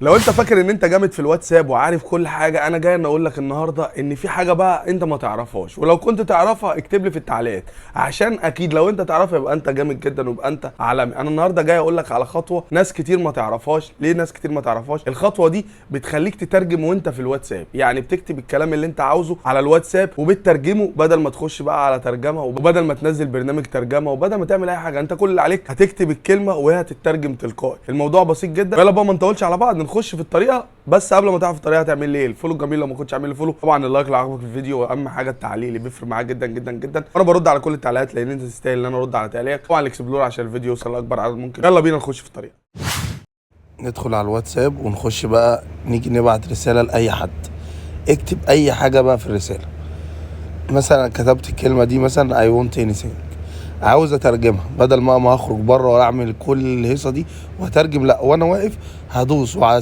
لو انت فاكر ان انت جامد في الواتساب وعارف كل حاجه، انا جاي اقول لك النهارده ان في حاجه بقى انت ما تعرفهاش، ولو كنت تعرفها اكتب لي في التعليقات، عشان اكيد لو انت تعرفها يبقى انت جامد جدا ويبقى انت عالمي. انا النهارده جاي اقول لك على خطوه ناس كتير ما تعرفهاش. ليه ناس كتير ما تعرفهاش؟ الخطوه دي بتخليك تترجم وانت في الواتساب، يعني بتكتب الكلام اللي انت عاوزه على الواتساب وبتترجمه، بدل ما تخش بقى على ترجمه وبدل ما تنزل برنامج ترجمه وبدل ما تعمل اي حاجه. انت كل اللي عليك هتكتب الكلمه وهي هتترجم تلقائي. الموضوع بسيط جدا. يلا بقى ما نطولش على بعض، نخش في الطريقه. بس قبل ما تعرف الطريقه هتعمل لي ايه؟ الفولو الجميل لو ما كنتش عامل لي فولو، طبعا اللايك لو عجبك الفيديو، واهم حاجه التعليق اللي بيفرق معاك جدا جدا جدا. وانا برد على كل التعليقات لان انت تستاهل ان انا ارد على تعليقك. طبعا الاكسبلور عشان الفيديو يوصل لاكبر عدد ممكن. يلا بينا نخش في الطريقه. ندخل على الواتساب ونخش بقى نيجي نبعت رساله لاي حد. اكتب اي حاجه بقى في الرساله. مثلا كتبت الكلمه دي مثلا I want anything، عاوز اترجمها، بدل ما هخرج بره ولا اعمل كل الهيصه دي وهترجم، لا وانا واقف هدوس وعلى